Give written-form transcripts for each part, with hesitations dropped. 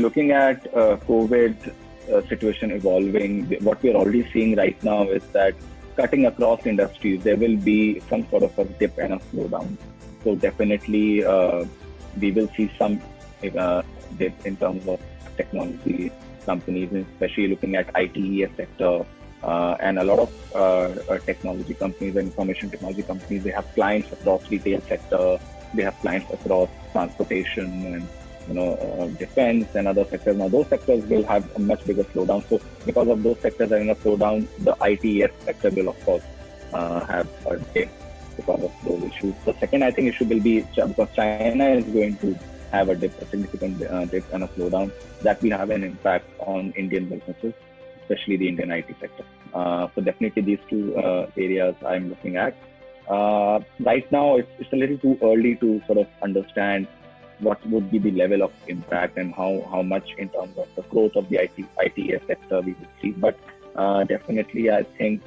looking at COVID situation evolving, what we're already seeing right now is that cutting across industries, there will be some sort of a dip and a slowdown. So definitely, we will see some dip in terms of technology companies, especially looking at ITES sector. And a lot of technology companies and information technology companies, they have clients across retail sector, they have clients across transportation and defense and other sectors. Now those sectors will have a much bigger slowdown. So because of those sectors having a slowdown, the ITES sector will of course have a dip because of those issues. The second I think issue will be because China is going to have a significant dip and a slowdown that will have an impact on Indian businesses, especially the Indian IT sector. So definitely these two areas I'm looking at. Right now, it's a little too early to sort of understand what would be the level of impact and how much in terms of the growth of the ITES sector we will see. But definitely, I think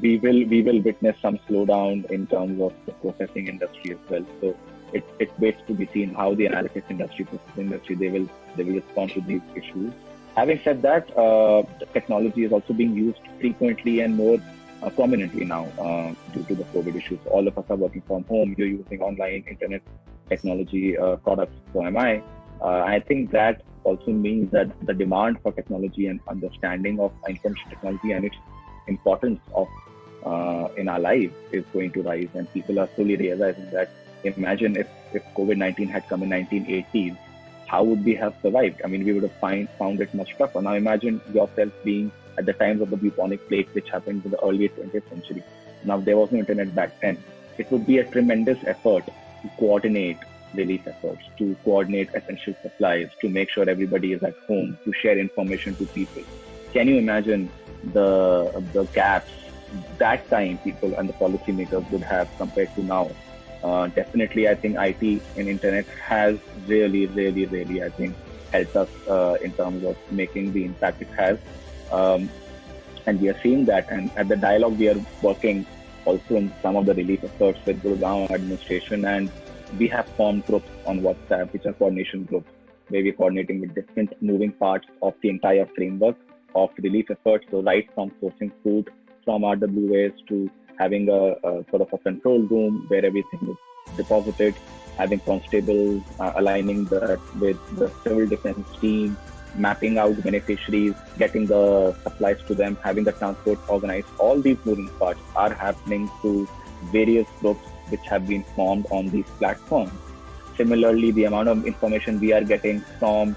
we will witness some slowdown in terms of the processing industry as well. So it waits to be seen how the analytics industry, processing industry, they will respond to these issues. Having said that, the technology is also being used frequently and more prominently now due to the COVID issues. All of us are working from home. You're using online internet technology products. So am I. I think that also means that the demand for technology and understanding of information technology and its importance of in our lives is going to rise, and people are slowly realizing that. Imagine if COVID-19 had come in 1980s, how would we have survived? I mean, we would have found it much tougher. Now imagine yourself being at the times of the bubonic plague, which happened in the early 20th century. Now there was no internet back then. It would be a tremendous effort to coordinate relief efforts, to coordinate essential supplies, to make sure everybody is at home, to share information to people. Can you imagine the gaps that time people and the policymakers would have compared to now? Definitely, I think IT and internet has really, I think, helped us in terms of making the impact it has. And we are seeing that. And at the dialogue, we are working also in some of the relief efforts with Gurgaon administration. And we have formed groups on WhatsApp, which are coordination groups, where we're coordinating with different moving parts of the entire framework of relief efforts. So right from sourcing food from RWAs to having a sort of a control room where everything is deposited, having constables aligning that with the civil defense team, mapping out beneficiaries, getting the supplies to them, having the transport organized. All these moving parts are happening through various groups which have been formed on these platforms. Similarly, the amount of information we are getting from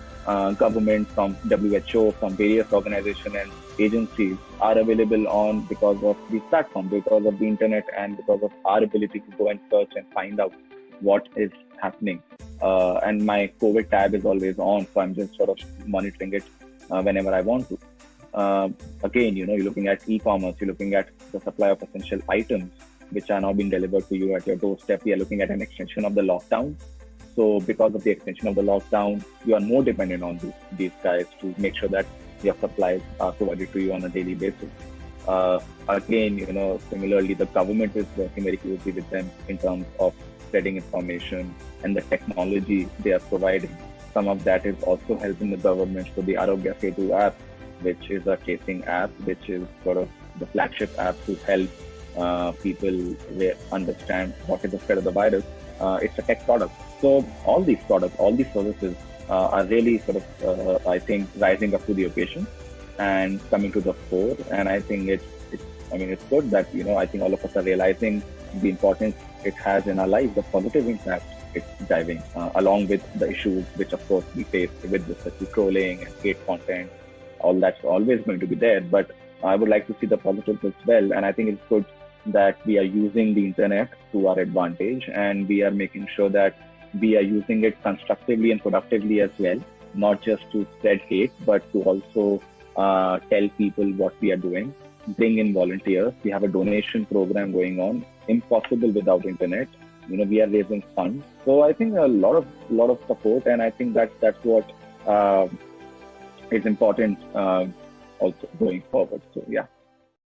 government, from WHO, from various organizations and agencies are available on because of these platforms, because of the internet, and because of our ability to go and search and find out what is happening. And my COVID tab is always on, so I'm just sort of monitoring it whenever I want to. Again, you're looking at e-commerce, you're looking at the supply of essential items which are now being delivered to you at your doorstep. We are looking at an extension of the lockdown. So because of the extension of the lockdown, you are more dependent on these guys to make sure that your supplies are provided to you on a daily basis. Again, similarly, the government is working very closely with them in terms of spreading information and the technology they are providing. Some of that is also helping the government. So the Arogya Setu app, which is a casing app, which is sort of the flagship app to help people understand what is the spread of the virus. It's a tech product. So all these products, all these services are really sort of, I think, rising up to the occasion and coming to the fore. And I think it's good that, I think all of us are realizing the importance it has in our lives, the positive impact it's driving, along with the issues which, of course, we face with respect to trolling and hate content. All that's always going to be there. But I would like to see the positives as well. And I think it's good that we are using the internet to our advantage, and we are making sure that we are using it constructively and productively as well, not just to spread hate, but to also tell people what we are doing, bring in volunteers. We have a donation program going on, impossible without internet. We are raising funds. So I think a lot of support, and I think that's what is important also going forward. So yeah.